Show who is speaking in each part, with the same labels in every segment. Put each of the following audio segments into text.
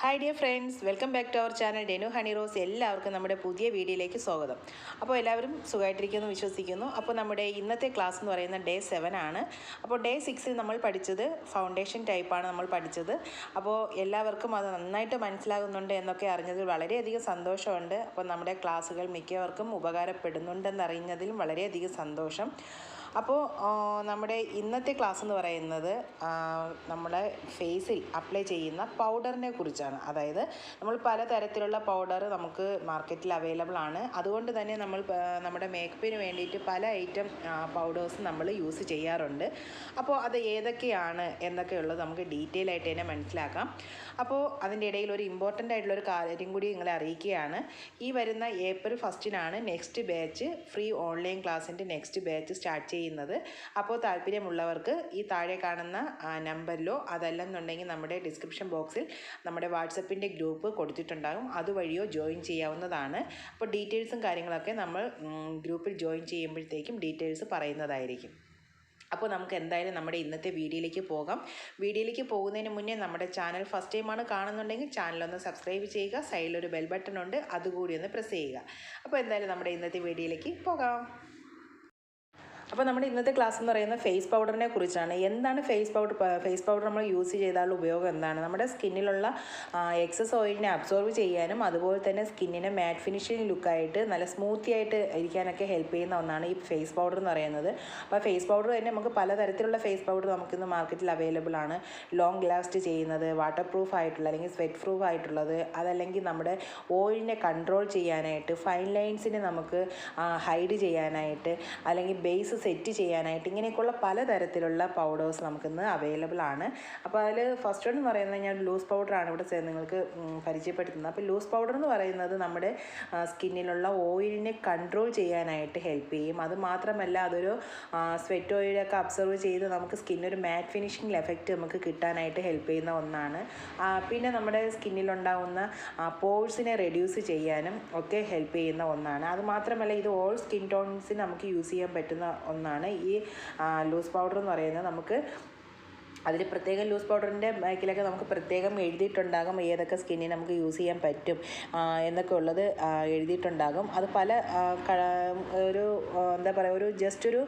Speaker 1: Hi dear friends, welcome back to our channel Renuhoneyrose. എല്ലാവർക്കും നമ്മുടെ പുതിയ വീഡിയോയിലേക്ക് സ്വാഗതം. അപ്പോൾ എല്ലാവരും സുഖമായിട്ടിരിക്കുന്നു വിശ്വസിക്കുന്നു. അപ്പോൾ നമ്മുടെ ഇന്നത്തെ ക്ലാസ് എന്ന് പറയുന്നത് ഡേ 7 ആണ്. അപ്പോൾ ഡേ 6 നമ്മൾ പഠിച്ചത് ഫൗണ്ടേഷൻ ടൈപ്പാണ് നമ്മൾ പഠിച്ചത്. അപ്പോൾ എല്ലാവർക്കും അത് നന്നായിട്ട് മനസ്സിലാകുന്നുണ്ട് എന്നൊക്കെ അറിഞ്ഞതിൽ വളരെയധികം സന്തോഷമുണ്ട്. അപ്പോൾ നമ്മുടെ ക്ലാസ്സുകൾ മിക്കവർക്കും ഉപകാരപ്പെടുന്നുണ്ടെന്നറിഞ്ഞതിലും വളരെയധികം സന്തോഷം. അപ്പോൾ നമ്മുടെ ഇന്നത്തെ ക്ലാസ് എന്ന് പറയുന്നത് നമ്മുടെ ഫേസിൽ അപ്ലൈ ചെയ്യുന്ന പൗഡറിനെ കുറിച്ചാണ്. അതായത് നമ്മൾ പലതരത്തിലുള്ള പൗഡർ നമുക്ക് മാർക്കറ്റിൽ അവൈലബിൾ ആണ്. അതുകൊണ്ട് തന്നെ നമ്മൾ നമ്മുടെ മേക്കപ്പിന് വേണ്ടിയിട്ട് പല ഐറ്റം പൗഡേഴ്സ് നമ്മൾ യൂസ് ചെയ്യാറുണ്ട്. അപ്പോൾ അത് ഏതൊക്കെയാണ് എന്നൊക്കെയുള്ളത് നമുക്ക് ഡീറ്റെയിൽ ആയിട്ട് തന്നെ മനസ്സിലാക്കാം. അപ്പോൾ അതിൻ്റെ ഇടയിൽ ഒരു ഇമ്പോർട്ടൻ്റ് ആയിട്ടുള്ളൊരു കാര്യം കൂടി നിങ്ങളെ അറിയിക്കുകയാണ്. ഈ വരുന്ന ഏപ്രിൽ 1-നാണ് നെക്സ്റ്റ് ബാച്ച് ഫ്രീ ഓൺലൈൻ ക്ലാസ്സിൻ്റെ നെക്സ്റ്റ് ബാച്ച് സ്റ്റാർട്ട് ചെയ്യുന്നത്. അപ്പോൾ താല്പര്യമുള്ളവർക്ക് ഈ താഴെ കാണുന്ന നമ്പറിലോ അതല്ലെന്നുണ്ടെങ്കിൽ നമ്മുടെ ഡിസ്ക്രിപ്ഷൻ ബോക്സിൽ നമ്മുടെ വാട്സപ്പിൻ്റെ ഗ്രൂപ്പ് കൊടുത്തിട്ടുണ്ടാകും, അതുവഴിയോ ജോയിൻ ചെയ്യാവുന്നതാണ്. അപ്പോൾ ഡീറ്റെയിൽസും കാര്യങ്ങളൊക്കെ നമ്മൾ ഗ്രൂപ്പിൽ ജോയിൻ ചെയ്യുമ്പോഴത്തേക്കും ഡീറ്റെയിൽസ് പറയുന്നതായിരിക്കും. അപ്പോൾ നമുക്ക് എന്തായാലും നമ്മുടെ ഇന്നത്തെ വീഡിയോയിലേക്ക് പോകാം. വീഡിയോയിലേക്ക് പോകുന്നതിന് മുന്നേ നമ്മുടെ ചാനൽ ഫസ്റ്റ് ടൈമാണ് കാണുന്നുണ്ടെങ്കിൽ ചാനലൊന്ന് സബ്സ്ക്രൈബ് ചെയ്യുക. സൈഡിലൊരു ബെൽ ബട്ടൺ ഉണ്ട്, അതുകൂടി ഒന്ന് പ്രസ് ചെയ്യുക. അപ്പോൾ എന്തായാലും നമ്മുടെ ഇന്നത്തെ വീഡിയോയിലേക്ക് പോകാം. അപ്പോൾ നമ്മുടെ ഇന്നത്തെ ക്ലാസ് എന്ന് പറയുന്നത് ഫേസ് പൗഡറിനെ കുറിച്ചാണ്. എന്താണ് ഫേസ് പൗഡർ? ഫേസ് പൗഡർ നമ്മൾ യൂസ് ചെയ്താലുള്ള ഉപയോഗം എന്താണ്? നമ്മുടെ സ്കിന്നിലുള്ള എക്സസ് ഓയിലിനെ അബ്സോർവ് ചെയ്യാനും അതുപോലെ തന്നെ സ്കിന്നിനെ മാറ്റ് ഫിനിഷിംഗ് ലുക്കായിട്ട് നല്ല സ്മൂത്തി ആയിട്ട് ഇരിക്കാനൊക്കെ ഹെൽപ്പ് ചെയ്യുന്ന ഒന്നാണ് ഈ ഫേസ് പൗഡർ എന്ന് പറയുന്നത്. അപ്പോൾ ഫേസ് പൗഡർ തന്നെ നമുക്ക് പലതരത്തിലുള്ള ഫേസ് പൗഡർ നമുക്കിന്ന് മാർക്കറ്റിൽ അവൈലബിൾ ആണ്. ലോങ് ലാസ്റ്റ് ചെയ്യുന്നത്, വാട്ടർ പ്രൂഫ് ആയിട്ടുള്ള അല്ലെങ്കിൽ സ്വെറ്റ് പ്രൂഫ് ആയിട്ടുള്ളത്, അതല്ലെങ്കിൽ നമ്മുടെ ഓയിലിനെ കൺട്രോൾ ചെയ്യാനായിട്ട്, ഫൈൻ ലൈൻസിനെ നമുക്ക് ഹൈഡ് ചെയ്യാനായിട്ട്, അല്ലെങ്കിൽ ബേസ് സെറ്റ് ചെയ്യാനായിട്ട്, ഇങ്ങനെയൊക്കെയുള്ള പലതരത്തിലുള്ള പൗഡേഴ്സ് നമുക്കിന്ന് അവൈലബിൾ ആണ്. അപ്പോൾ അതിൽ ഫസ്റ്റ് വൺ എന്ന് പറയുന്നത് ഞാൻ ലൂസ് പൗഡറാണ് ഇവിടെ നിങ്ങൾക്ക് പരിചയപ്പെടുത്തുന്നത്. അപ്പോൾ ലൂസ് പൗഡർ എന്ന് പറയുന്നത് നമ്മുടെ സ്കിന്നിലുള്ള ഓയിലിനെ കൺട്രോൾ ചെയ്യാനായിട്ട് ഹെൽപ്പ് ചെയ്യും. അത് മാത്രമല്ല അതൊരു സ്വെറ്റ് ഓയിലൊക്കെ അബ്സർവ് ചെയ്ത് നമുക്ക് സ്കിന്നൊരു മാറ്റ് ഫിനിഷിംഗ് എഫക്റ്റ് നമുക്ക് കിട്ടാനായിട്ട് ഹെൽപ്പ് ചെയ്യുന്ന ഒന്നാണ്. പിന്നെ നമ്മുടെ സ്കിന്നിലുണ്ടാകുന്ന പോഴ്സിനെ റെഡ്യൂസ് ചെയ്യാനും ഒക്കെ ഹെൽപ്പ് ചെയ്യുന്ന ഒന്നാണ്. അത് മാത്രമല്ല ഇത് ഓൾ സ്കിൻ ടോൺസിന് നമുക്ക് യൂസ് ചെയ്യാൻ പറ്റുന്ന ഒന്നാണ് ഈ ലൂസ് പൗഡർ എന്ന് പറയുന്നത്. നമുക്ക് അതിൽ പ്രത്യേകം ലൂസ് പൗഡറിൻ്റെ ബാക്കിലൊക്കെ നമുക്ക് പ്രത്യേകം എഴുതിയിട്ടുണ്ടാകും ഏതൊക്കെ സ്കിന്നിന് നമുക്ക് യൂസ് ചെയ്യാൻ പറ്റും എന്നൊക്കെ ഉള്ളത് എഴുതിയിട്ടുണ്ടാകും. അത് പല ഒരു എന്താ പറയുക, ഒരു ജസ്റ്റ് ഒരു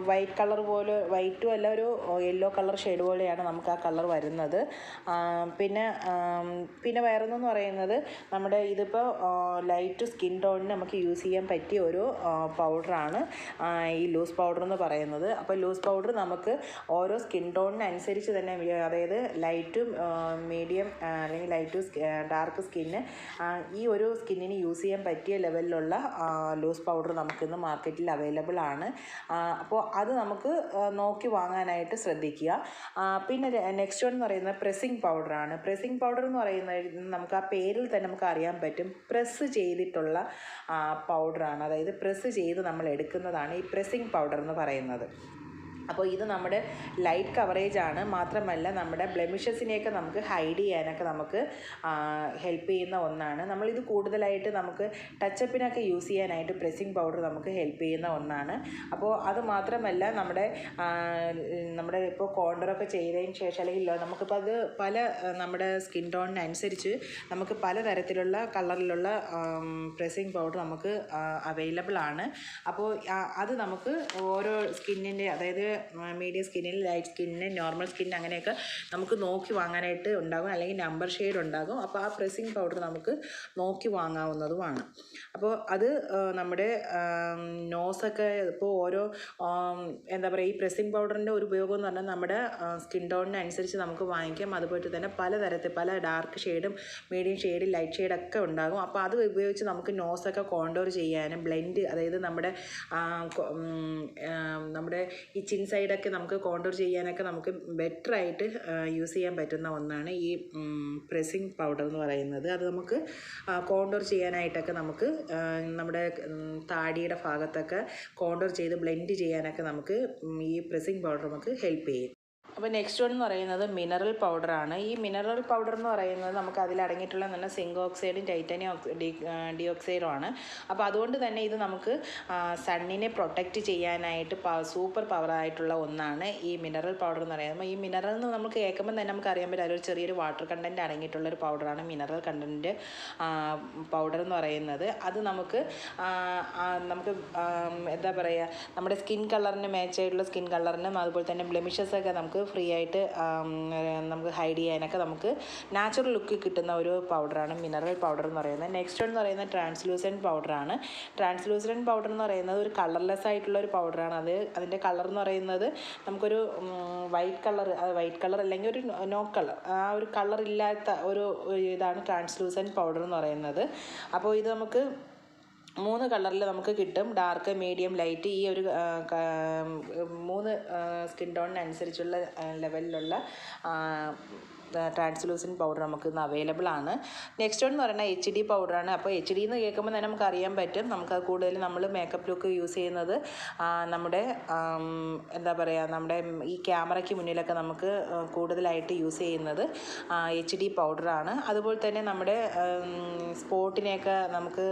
Speaker 1: വൈറ്റ് കളർ പോലെ, വൈറ്റും അല്ല, ഒരു യെല്ലോ കളർ ഷെയ്ഡ് പോലെയാണ് നമുക്ക് ആ കളർ വരുന്നത്. പിന്നെ വേറൊന്നെന്ന് പറയുന്നത് നമ്മുടെ ഇതിപ്പോൾ ലൈറ്റ് സ്കിൻ ടോണിന് നമുക്ക് യൂസ് ചെയ്യാൻ പറ്റിയ ഒരു പൗഡറാണ് ഈ ലൂസ് പൗഡർ എന്ന് പറയുന്നത്. അപ്പോൾ ലൂസ് പൗഡർ നമുക്ക് ഓരോ സ്കിൻ ടോണിന് അനുസരിച്ച് തന്നെ, അതായത് ലൈറ്റും മീഡിയം അല്ലെങ്കിൽ ലൈറ്റ് ഡാർക്ക് സ്കിന്ന്, ഈ ഒരു സ്കിന്നിന് യൂസ് ചെയ്യാൻ പറ്റിയ ലെവലിലുള്ള ലൂസ് പൗഡർ നമുക്കിന്ന് മാർക്കറ്റിൽ അവൈലബിൾ ആണ്. അപ്പോൾ അത് നമുക്ക് നോക്കി വാങ്ങാനായിട്ട് ശ്രദ്ധിക്കുക. പിന്നെ നെക്സ്റ്റ് വൺ എന്ന് പറയുന്നത് പ്രസ്സിങ് പൗഡറാണ്. പ്രസ്സിങ് പൗഡർ എന്ന് പറയുന്നത് നമുക്ക് ആ പേരിൽ തന്നെ നമുക്ക് അറിയാൻ പറ്റും, പ്രസ് ചെയ്തിട്ടുള്ള പൗഡറാണ്. അതായത് പ്രസ് ചെയ്ത് നമ്മൾ എടുക്കുന്നതാണ് ഈ പ്രസ്സിങ് പൗഡർ എന്ന് പറയുന്നത്. അപ്പോൾ ഇത് നമ്മുടെ ലൈറ്റ് കവറേജ് ആണ്. മാത്രമല്ല നമ്മുടെ ബ്ലെമിഷസിനെയൊക്കെ നമുക്ക് ഹൈഡ് ചെയ്യാനൊക്കെ നമുക്ക് ഹെൽപ്പ് ചെയ്യുന്ന ഒന്നാണ്. നമ്മളിത് കൂടുതലായിട്ട് നമുക്ക് ടച്ചപ്പിനൊക്കെ യൂസ് ചെയ്യാനായിട്ട് പ്രസ്സിങ് പൗഡർ നമുക്ക് ഹെൽപ്പ് ചെയ്യുന്ന ഒന്നാണ്. അപ്പോൾ അത് മാത്രമല്ല നമ്മുടെ ഇപ്പോൾ കോണ്ടറൊക്കെ ചെയ്തതിന് ശേഷം, അല്ലെങ്കിൽ നമുക്കിപ്പോൾ അത് പല നമ്മുടെ സ്കിൻ ടോണിനനുസരിച്ച് നമുക്ക് പലതരത്തിലുള്ള കളറിലുള്ള പ്രസ്സിങ് പൗഡർ നമുക്ക് അവൈലബിൾ ആണ്. അപ്പോൾ അത് നമുക്ക് ഓരോ സ്കിന്നിൻ്റെ, അതായത് മീഡിയം സ്കിന്നിൽ, ലൈറ്റ് സ്കിന്നിന്, നോർമൽ സ്കിന്നിന്, അങ്ങനെയൊക്കെ നമുക്ക് നോക്കി വാങ്ങാനായിട്ട് ഉണ്ടാകും, അല്ലെങ്കിൽ നമ്പർ ഷെയ്ഡ് ഉണ്ടാകും. അപ്പോൾ ആ പ്രസ്സിങ് പൗഡർ നമുക്ക് നോക്കി വാങ്ങാവുന്നതുമാണ്. അപ്പോൾ അത് നമ്മുടെ നോസൊക്കെ ഇപ്പോൾ ഓരോ എന്താ പറയുക, ഈ പ്രസ്സിങ് പൗഡറിൻ്റെ ഒരു ഉപയോഗം എന്ന് പറഞ്ഞാൽ നമ്മുടെ സ്കിൻ ടോണിനനുസരിച്ച് നമുക്ക് വാങ്ങിക്കാം. അതുപോലെ തന്നെ പല ഡാർക്ക് ഷെയ്ഡും മീഡിയം ഷെയ്ഡ്, ലൈറ്റ് ഷെയ്ഡൊക്കെ ഉണ്ടാകും. അപ്പോൾ അത് ഉപയോഗിച്ച് നമുക്ക് നോസൊക്കെ കോണ്ടോർ ചെയ്യാനും ബ്ലെൻഡ്, അതായത് നമ്മുടെ ഈ ചിൻ സൈഡൊക്കെ നമുക്ക് കോണ്ടോർ ചെയ്യാനൊക്കെ നമുക്ക് ബെറ്ററായിട്ട് യൂസ് ചെയ്യാൻ പറ്റുന്ന ഒന്നാണ് ഈ പ്രസ്സിങ് പൗഡർ എന്ന് പറയുന്നത്. അത് നമുക്ക് കോണ്ടോർ ചെയ്യാനായിട്ടൊക്കെ നമുക്ക് നമ്മുടെ താടിയുടെ ഭാഗത്തൊക്കെ കോണ്ടോർ ചെയ്ത് ബ്ലെൻഡ് ചെയ്യാനൊക്കെ നമുക്ക് ഈ പ്രസ്സിങ് പൗഡർ നമുക്ക് ഹെൽപ്പ് ചെയ്യും. അപ്പോൾ നെക്സ്റ്റ് വൺ എന്ന് പറയുന്നത് മിനറൽ പൗഡറാണ്. ഈ മിനറൽ പൗഡർ എന്ന് പറയുന്നത് നമുക്ക് അതിലടങ്ങിയിട്ടുള്ള നല്ല സിങ്ക് ഓക്സൈഡും ടൈറ്റാനിയം ഡൈഓക്സൈഡും ആണ്. അപ്പോൾ അതുകൊണ്ട് തന്നെ ഇത് നമുക്ക് സണ്ണിനെ പ്രൊട്ടക്റ്റ് ചെയ്യാനായിട്ട് സൂപ്പർ പവറായിട്ടുള്ള ഒന്നാണ് ഈ മിനറൽ പൗഡർ എന്ന് പറയുന്നത്. ഈ മിനറൽ എന്ന് നമുക്ക് കേൾക്കുമ്പോൾ തന്നെ നമുക്ക് അറിയാൻ പറ്റും അതിലൊരു ചെറിയൊരു വാട്ടർ കണ്ടൻറ്റ് അടങ്ങിയിട്ടുള്ളൊരു പൗഡറാണ് മിനറൽ കണ്ടൻറ്റ് പൗഡർ എന്ന് പറയുന്നത്. അത് നമുക്ക് എന്താ പറയുക, നമ്മുടെ സ്കിൻ കളറിന് മാച്ചായിട്ടുള്ള സ്കിൻ കളറിനും അതുപോലെ തന്നെ ബ്ലെമിഷസൊക്കെ നമുക്ക് ഫ്രീ ആയിട്ട് നമുക്ക് ഹൈഡ് ചെയ്യാനൊക്കെ നമുക്ക് നാച്ചുറൽ ലുക്ക് കിട്ടുന്ന ഒരു പൗഡറാണ് മിനറൽ പൗഡർ എന്ന് പറയുന്നത്. നെക്സ്റ്റ് എന്ന് പറയുന്നത് ട്രാൻസ്ലൂസൻറ്റ് പൗഡറാണ്. ട്രാൻസ്ലൂസൻറ്റ് പൗഡർ എന്ന് പറയുന്നത് ഒരു കളർലെസ് ആയിട്ടുള്ള ഒരു പൗഡറാണ്. അതിൻ്റെ കളർ എന്ന് പറയുന്നത് നമുക്കൊരു വൈറ്റ് കളർ അല്ലെങ്കിൽ ഒരു നോ കളർ, ആ ഒരു കളർ ഇല്ലാത്ത ഒരു ഇതാണ് ട്രാൻസ്ലൂസൻറ്റ് പൗഡർ എന്ന് പറയുന്നത്. അപ്പോൾ ഇത് നമുക്ക് 3 കളറിൽ നമുക്ക് കിട്ടും. Dark, medium, light. ഈ ഒരു 3 സ്കിൻ ടോണിനനുസരിച്ചുള്ള ലെവലിലുള്ള ട്രാൻസ്ലൂസൻറ്റ് പൗഡർ നമുക്ക് ഇന്ന് അവൈലബിൾ ആണ്. നെക്സ്റ്റ് എന്ന് പറയുന്നത് HD പൗഡറാണ്. അപ്പോൾ HD എന്ന് കേൾക്കുമ്പോൾ തന്നെ നമുക്ക് അറിയാൻ പറ്റും, നമുക്ക് കൂടുതൽ നമ്മൾ മേക്കപ്പ് ലുക്ക് യൂസ് ചെയ്യുന്നത് നമ്മുടെ എന്താ പറയുക, നമ്മുടെ ഈ ക്യാമറയ്ക്ക് മുന്നിലൊക്കെ നമുക്ക് കൂടുതലായിട്ട് യൂസ് ചെയ്യുന്നത് HD പൗഡറാണ്. അതുപോലെ തന്നെ നമ്മുടെ സ്പോട്ടിനെയൊക്കെ നമുക്ക്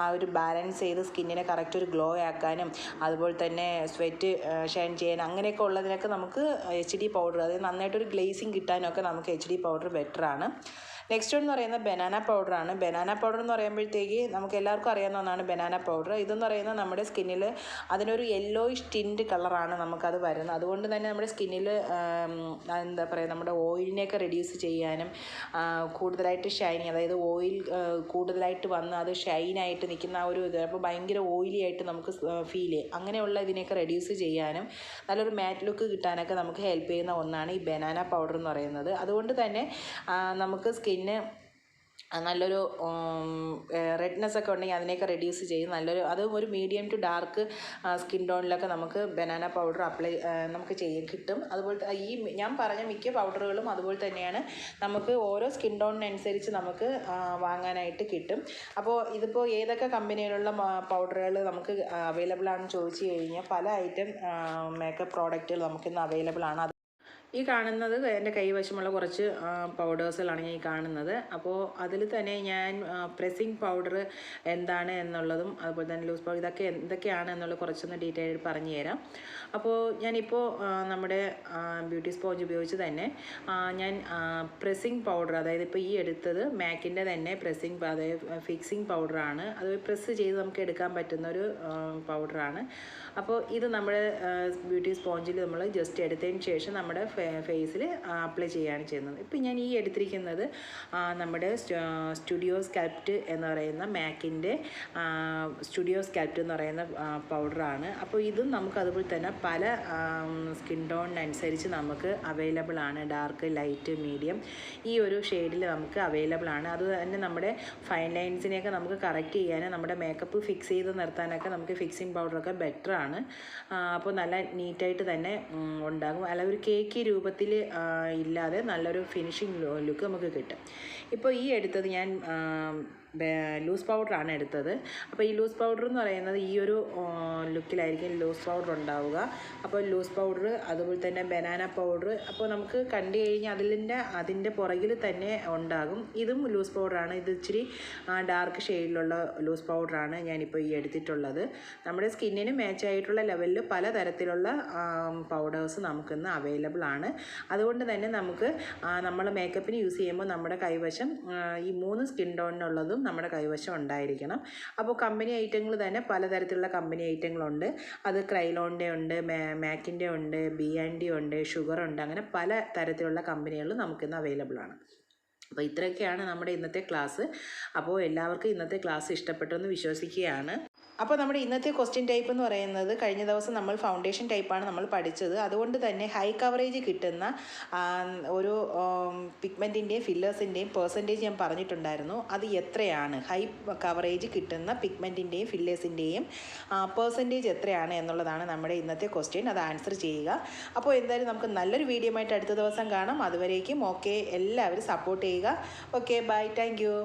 Speaker 1: ആ ഒരു ബാലൻസ് ചെയ്ത് സ്കിന്നിനെ കറക്റ്റ് ഒരു ഗ്ലോ ആക്കാനും അതുപോലെ തന്നെ സ്വെറ്റ് ഷൈൻ ചെയ്യാൻ അങ്ങനെയൊക്കെ ഉള്ളതിനൊക്കെ നമുക്ക് HD പൗഡർ, അതായത് നന്നായിട്ടൊരു ഗ്ലേസിങ് കിട്ടാനൊക്കെ നമുക്ക് HD പൗഡർ ബെറ്ററാണ്. നെക്സ്റ്റ് എന്ന് പറയുന്നത് ബനാന പൗഡറാണ്. ബനാന പൗഡർ എന്ന് പറയുമ്പോഴത്തേക്ക് നമുക്ക് എല്ലാവർക്കും അറിയാവുന്ന ഒന്നാണ് ബനാന പൗഡർ. ഇതെന്ന് പറയുന്നത് നമ്മുടെ സ്കിന്നിൽ അതിനൊരു യെല്ലോയിഷ് ടിൻറ്റ് കളറാണ് നമുക്കത് വരുന്നത്. അതുകൊണ്ട് തന്നെ നമ്മുടെ സ്കിന്നിൽ എന്താ പറയുക, നമ്മുടെ ഓയിലിനെയൊക്കെ റെഡ്യൂസ് ചെയ്യാനും കൂടുതലായിട്ട് ഷൈനിങ്, അതായത് ഓയിൽ കൂടുതലായിട്ട് വന്ന് അത് ഷൈനായിട്ട് നിൽക്കുന്ന ആ ഒരു ഇത്, അപ്പോൾ ഭയങ്കര ഓയിലി ആയിട്ട് നമുക്ക് ഫീൽ ചെയ്യും, അങ്ങനെയുള്ള ഇതിനെയൊക്കെ റെഡ്യൂസ് ചെയ്യാനും നല്ലൊരു മാറ്റ് ലുക്ക് കിട്ടാനൊക്കെ നമുക്ക് ഹെൽപ്പ് ചെയ്യുന്ന ഒന്നാണ് ഈ ബനാന പൗഡർ എന്ന് പറയുന്നത്. അതുകൊണ്ട് തന്നെ നമുക്ക് സ്കിന്ന് നല്ലൊരു റെഡ്നെസ് ഒക്കെ ഉണ്ടെങ്കിൽ അതിനെയൊക്കെ റെഡ്യൂസ് ചെയ്യും. നല്ലൊരു അതും ഒരു മീഡിയം ടു ഡാർക്ക് സ്കിൻ ടോണിലൊക്കെ നമുക്ക് ബനാന പൗഡർ നമുക്ക് കിട്ടും. അതുപോലെ ഈ ഞാൻ പറഞ്ഞ മിക്ക പൗഡറുകളും അതുപോലെ തന്നെയാണ്, നമുക്ക് ഓരോ സ്കിൻ ടോണിനനുസരിച്ച് നമുക്ക് വാങ്ങാനായിട്ട് കിട്ടും. അപ്പോൾ ഇതിപ്പോൾ ഏതൊക്കെ കമ്പനിയിലുള്ള പൗഡറുകൾ നമുക്ക് അവൈലബിൾ ആണെന്ന് ചോദിച്ചു കഴിഞ്ഞാൽ പല ഐറ്റം മേക്കപ്പ് പ്രോഡക്റ്റുകൾ നമുക്കിന്ന് അവൈലബിൾ ആണ്. ഈ കാണുന്നത് എൻ്റെ കൈവശമുള്ള കുറച്ച് പൗഡേഴ്സുകളാണ് ഞാൻ ഈ കാണുന്നത്. അപ്പോൾ അതിൽ തന്നെ ഞാൻ പ്രസ്സിങ് പൗഡർ എന്താണ് എന്നുള്ളതും അതുപോലെ തന്നെ ലൂസ് പൗഡർ എന്തൊക്കെയാണ് എന്നുള്ള കുറച്ചൊന്ന് ഡീറ്റെയിൽ പറഞ്ഞു തരാം. അപ്പോൾ ഞാനിപ്പോൾ നമ്മുടെ ബ്യൂട്ടി സ്പോഞ്ച് ഉപയോഗിച്ച് തന്നെ ഞാൻ പ്രസ്സിങ് പൗഡർ, അതായത് ഇപ്പോൾ ഈ എടുത്തത് മാക്കിൻ്റെ തന്നെ പ്രസ്സിങ്, അതായത് ഫിക്സിങ് പൗഡറാണ്. അത് പ്രസ് ചെയ്ത് നമുക്ക് എടുക്കാൻ പറ്റുന്ന ഒരു പൗഡറാണ്. അപ്പോൾ ഇത് നമ്മുടെ ബ്യൂട്ടി സ്പോഞ്ചിൽ നമ്മൾ ജസ്റ്റ് എടുത്തതിന് ശേഷം നമ്മുടെ ഫേസിൽ അപ്ലൈ ചെയ്യുകയാണ് ചെയ്യുന്നത്. ഇപ്പോൾ ഞാൻ ഈ എടുത്തിരിക്കുന്നത് നമ്മുടെ സ്റ്റുഡിയോ സ്കൾപ്റ്റ് എന്ന് പറയുന്ന മാക്കിൻ്റെ സ്റ്റുഡിയോ സ്കൾപ്റ്റ് എന്ന് പറയുന്ന പൗഡറാണ്. അപ്പോൾ ഇതും നമുക്ക് അതുപോലെ തന്നെ പല സ്കിൻ ടോണിനനുസരിച്ച് നമുക്ക് അവൈലബിൾ ആണ്. ഡാർക്ക്, ലൈറ്റ്, മീഡിയം, ഈ ഒരു ഷെയ്ഡിൽ നമുക്ക് അവൈലബിൾ ആണ്. അത് തന്നെ നമ്മുടെ ഫൈൻ ലൈൻസിനെയൊക്കെ നമുക്ക് കറക്റ്റ് ചെയ്യാനും നമ്മുടെ മേക്കപ്പ് ഫിക്സ് ചെയ്ത് നിർത്താനൊക്കെ നമുക്ക് ഫിക്സിങ് പൗഡറൊക്കെ ബെറ്ററാണ്. അപ്പോൾ നല്ല നീറ്റായിട്ട് തന്നെ ഉണ്ടാകും. അല്ല ഒരു കേക്ക് രൂപത്തിൽ ഇല്ലാതെ നല്ലൊരു ഫിനിഷിങ് ലുക്ക് നമുക്ക് കിട്ടും. ഇപ്പോൾ ഈ എടുത്തത് ഞാൻ ലൂസ് പൗഡറാണ് എടുത്തത്. അപ്പോൾ ഈ ലൂസ് പൗഡർ എന്ന് പറയുന്നത് ഈ ഒരു ലുക്കിലായിരിക്കും ലൂസ് പൗഡർ ഉണ്ടാവുക. അപ്പോൾ ലൂസ് പൗഡർ അതുപോലെ തന്നെ ബനാന പൗഡർ, അപ്പോൾ നമുക്ക് കണ്ടു കഴിഞ്ഞാൽ അതിൻ്റെ പുറകിൽ തന്നെ ഉണ്ടാകും. ഇതും ലൂസ് പൗഡറാണ്. ഇത് ഇച്ചിരി ഡാർക്ക് ഷെയ്ഡിലുള്ള ലൂസ് പൗഡറാണ് ഞാനിപ്പോൾ ഈ എടുത്തിട്ടുള്ളത്. നമ്മുടെ സ്കിന്നിന് മാച്ചായിട്ടുള്ള ലെവലിൽ പലതരത്തിലുള്ള പൗഡേഴ്സ് നമുക്കിന്ന് അവൈലബിൾ ആണ്. അതുകൊണ്ട് തന്നെ നമുക്ക് നമ്മൾ മേക്കപ്പിന് യൂസ് ചെയ്യുമ്പോൾ നമ്മുടെ കൈവശം ഈ 3 സ്കിൻ ടോണിനുള്ളതും നമ്മുടെ കൈവശം ഉണ്ടായിരിക്കണം. അപ്പോൾ കമ്പനി ഐറ്റങ്ങൾ തന്നെ പലതരത്തിലുള്ള കമ്പനി ഐറ്റങ്ങളുണ്ട്. അത് ക്രൈലോണിൻ്റെ ഉണ്ട്, മാക്കിൻ്റെ ഉണ്ട്, B&D ഉണ്ട്, ഷുഗർ ഉണ്ട്, അങ്ങനെ പല തരത്തിലുള്ള കമ്പനികൾ നമുക്കിന്ന് അവൈലബിൾ ആണ്. അപ്പോൾ ഇത്രയൊക്കെയാണ് നമ്മുടെ ഇന്നത്തെ ക്ലാസ്. അപ്പോൾ എല്ലാവർക്കും ഇന്നത്തെ ക്ലാസ് ഇഷ്ടപ്പെട്ടു എന്ന് വിശ്വസിക്കുകയാണ്. അപ്പോൾ നമ്മുടെ ഇന്നത്തെ ക്വസ്റ്റ്യൻ ടൈപ്പ് എന്ന് പറയുന്നത്, കഴിഞ്ഞ ദിവസം നമ്മൾ ഫൗണ്ടേഷൻ ടൈപ്പാണ് നമ്മൾ പഠിച്ചത്. അതുകൊണ്ട് തന്നെ ഹൈ കവറേജ് കിട്ടുന്ന ഒരു പിഗ്മെൻറ്റിൻ്റെയും ഫില്ലേഴ്സിൻ്റെയും പെർസെൻറ്റേജ് ഞാൻ പറഞ്ഞിട്ടുണ്ടായിരുന്നു. അത് എത്രയാണ്, ഹൈ കവറേജ് കിട്ടുന്ന പിഗ്മെൻറ്റിൻ്റെയും ഫില്ലേഴ്സിൻ്റെയും പെർസെൻറ്റേജ് എത്രയാണ് എന്നുള്ളതാണ് നമ്മുടെ ഇന്നത്തെ ക്വസ്റ്റ്യൻ. അത് ആൻസർ ചെയ്യുക. അപ്പോൾ എന്തായാലും നമുക്ക് നല്ലൊരു വീഡിയോ ആയിട്ട് അടുത്ത ദിവസം കാണാം. അതുവരേക്കും ഓക്കെ, എല്ലാവരും സപ്പോർട്ട് ചെയ്യുക. Okay, bye, thank U.